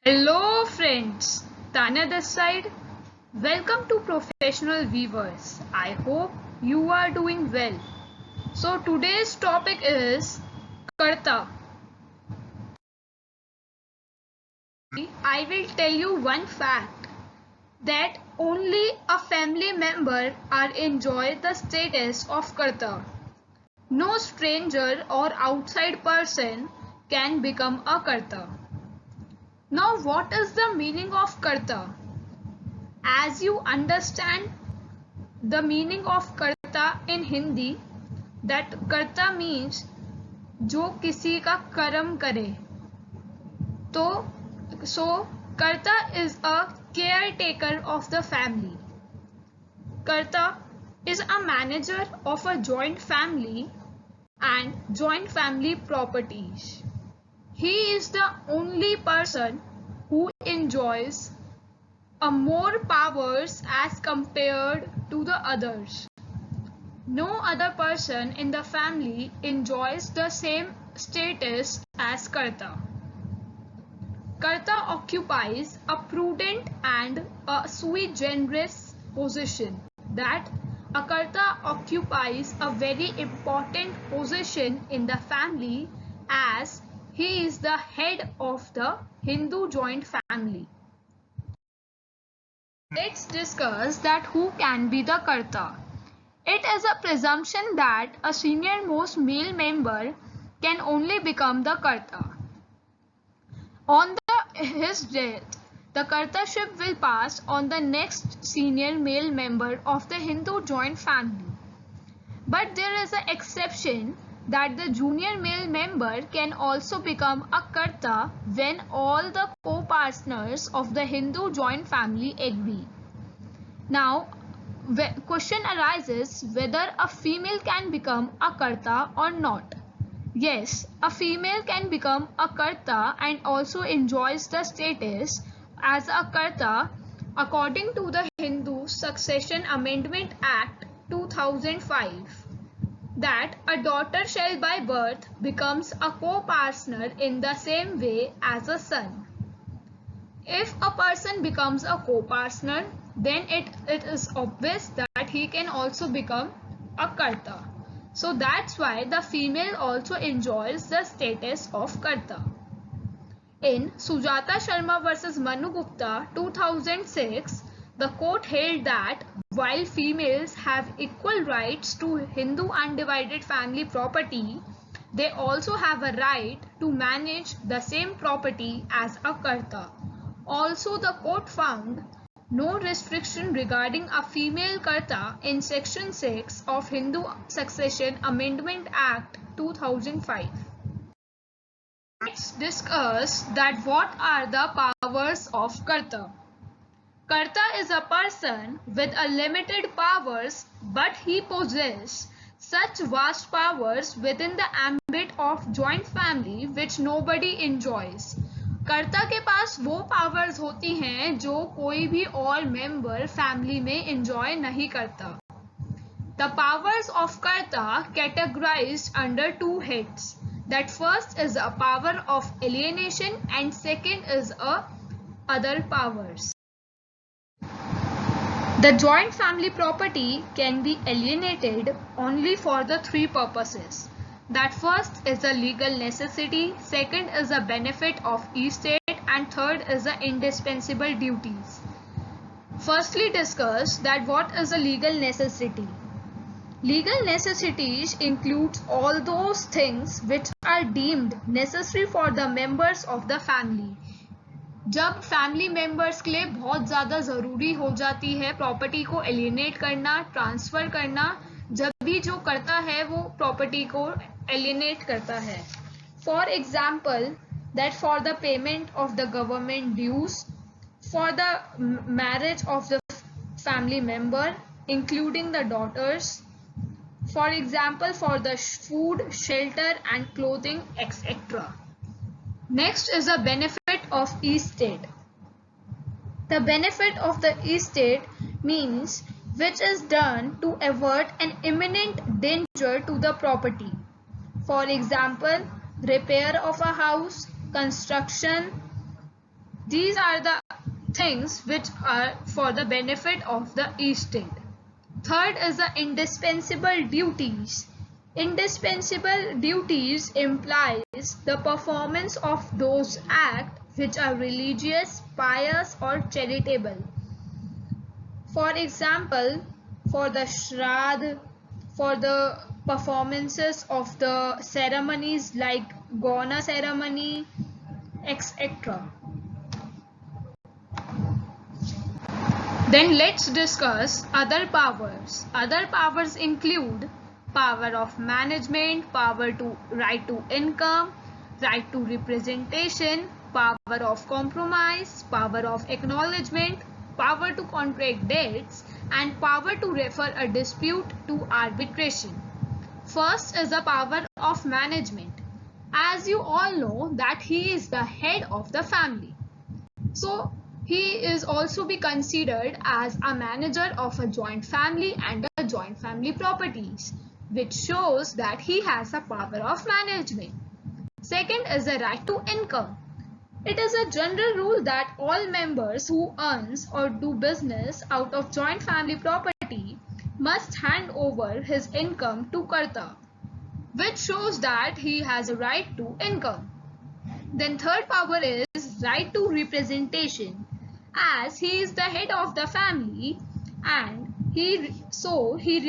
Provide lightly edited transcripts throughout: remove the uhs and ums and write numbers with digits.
Hello friends, Tanya this side. Welcome to Professional Weavers. I hope you are doing well. So today's topic is Karta. I will tell you one fact that only a family member are enjoy the status of Karta. No stranger or outside person can become a Karta. Now what is the meaning of Karta? As you understand the meaning of कर्ता in Hindi, that कर्ता means जो किसी का कर्म करे. So कर्ता is a caretaker of the family. कर्ता is a manager of a joint family and joint family properties. He is the only person who enjoys more powers as compared to the others. No other person in the family enjoys the same status as Karta. Karta occupies a prudent and a sui generis position. That a Karta occupies a very important position in the family as he is the head of the Hindu joint family. Let's discuss that who can be the Karta. It is a presumption that a senior-most male member can only become the Karta. On his death, the Kartaship will pass on the next senior male member of the Hindu joint family. But there is an exception that the junior male member can also become a Karta when all the co-partners of the Hindu joint family agree. Now, the question arises whether a female can become a Karta or not. Yes, a female can become a Karta and also enjoys the status as a Karta according to the Hindu Succession Amendment Act 2005. That a daughter shall by birth becomes a co-partner in the same way as a son. If a person becomes a co-partner, then it is obvious that he can also become a Karta. So that's why the female also enjoys the status of Karta. In Sujata Sharma versus Manu Gupta 2006, the court held that while females have equal rights to Hindu undivided family property, they also have a right to manage the same property as a Karta. Also, the court found no restriction regarding a female Karta in Section 6 of Hindu Succession Amendment Act 2005. Let's discuss that what are the powers of Karta. Karta is a person with a limited powers, but he possesses such vast powers within the ambit of joint family which nobody enjoys. कर्ता के पास वो powers होती हैं जो कोई भी और member family में एंजॉय नहीं करता. The powers of Karta categorized under two heads. That first is a power of alienation and second is other powers. The joint family property can be alienated only for the three purposes. That first is a legal necessity, second is a benefit of estate, and third is the indispensable duties. Firstly, discuss that what is a legal necessity. Legal necessities includes all those things which are deemed necessary for the members of the family. जब family members के लिए बहुत ज़्यादा ज़रूरी हो जाती है property को एलिनेट करना, ट्रांसफ़र करना, जब भी जो करता है वो प्रॉपर्टी को एलिनेट करता है. For example that for the payment of the government dues, for the marriage of the family member including the daughters, for example for the food, shelter and clothing, etc. Next is the benefit of estate. The benefit of the estate means which is done to avert an imminent danger to the property. For example, repair of a house, construction, These are the things which are for the benefit of the estate. Third is the indispensable duties. Indispensable duties implies the performance of those acts which are religious, pious or charitable. For example, for the Shraddh, for the performances of the ceremonies like Gauna ceremony, etc. Then let's discuss other powers. Other powers include power of management, power to right to income, right to representation, power of compromise, power of acknowledgement, power to contract debts, and power to refer a dispute to arbitration. First is the power of management. As you all know that he is the head of the family. So he is also be considered as a manager of a joint family and a joint family properties, which shows that he has a power of management. Second is the right to income. It is a general rule that all members who earns or do business out of joint family property must hand over his income to Karta, which shows that he has a right to income. Then third power is right to representation, as he is the head of the family and he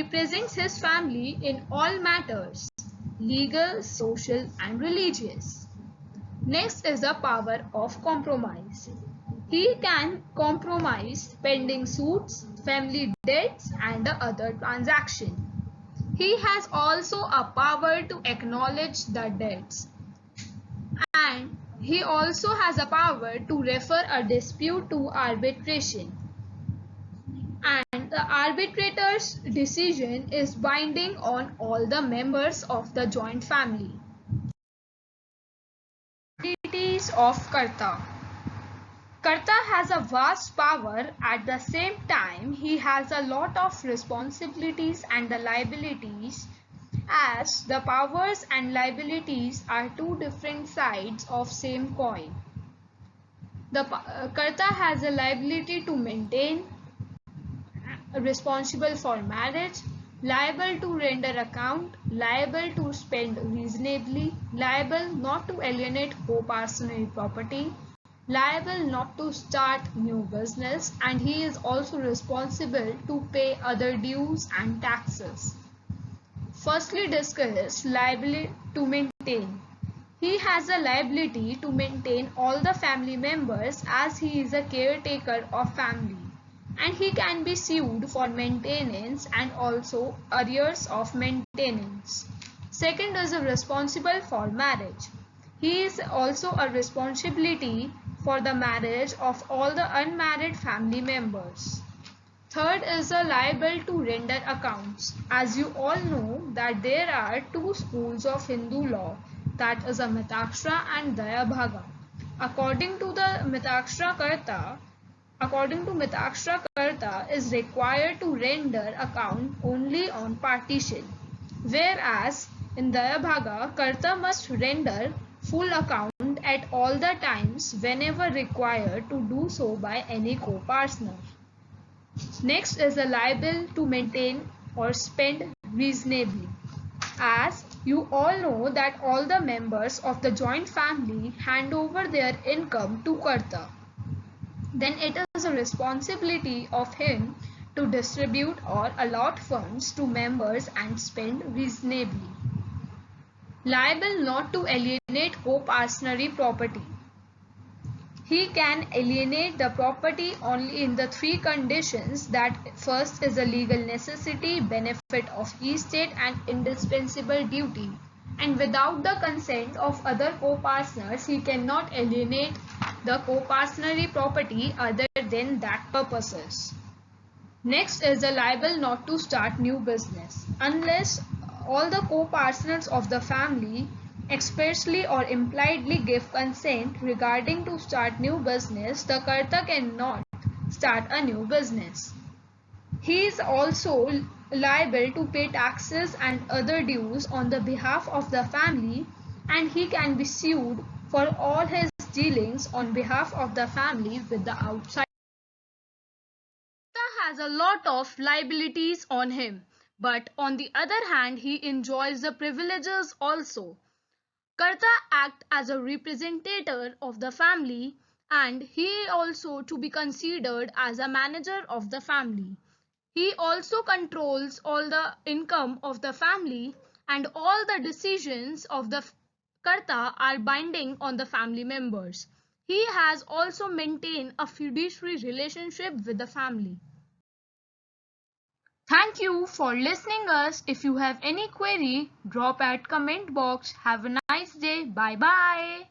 represents his family in all matters, legal, social and religious. Next is the power of compromise. He can compromise pending suits, family debts and the other transaction. He has also a power to acknowledge the debts, and he also has a power to refer a dispute to arbitration, and the arbitrator's decision is binding on all the members of the joint family. Duties of Karta. Karta has a vast power. At the same time, he has a lot of responsibilities and the liabilities, as the powers and liabilities are two different sides of same coin. The Karta has a liability to maintain, responsible for marriage, liable to render account, liable to spend reasonably, liable not to alienate co-personal property, liable not to start new business, and he is also responsible to pay other dues and taxes. Firstly, discuss liability to maintain. He has a liability to maintain all the family members, as he is a caretaker of family, and he can be sued for maintenance and also arrears of maintenance. Second is responsible for marriage. He is also a responsibility for the marriage of all the unmarried family members. Third is liable to render accounts. As you all know that there are two schools of Hindu law, that is a Mitakshara and Dayabhaga. According to Mitakshara Karta is required to render account only on partition, whereas in Dayabhaga Karta must render full account at all the times whenever required to do so by any co-partner. Next is liable to maintain or spend reasonably. As you all know that all the members of the joint family hand over their income to Karta, then it is a responsibility of him to distribute or allot funds to members and spend reasonably. Liable not to alienate co-partnery property. He can alienate the property only in the three conditions, that first is a legal necessity, benefit of estate and indispensable duty, and without the consent of other co-partners he cannot alienate the co-partnery property other than that purposes. Next is liable not to start new business. Unless all the co-partners of the family expressly or impliedly give consent regarding to start new business, the Karta cannot start a new business. He is also liable to pay taxes and other dues on the behalf of the family, and he can be sued for all his dealings on behalf of the family with the outside. Karta has a lot of liabilities on him, but on the other hand, he enjoys the privileges also. Karta acts as a representative of the family and he also to be considered as a manager of the family. He also controls all the income of the family and all the decisions of the Karta are binding on the family members. He has also maintained a fiduciary relationship with the family. Thank you for listening us. If you have any query, drop at comment box. Have a nice day. Bye bye.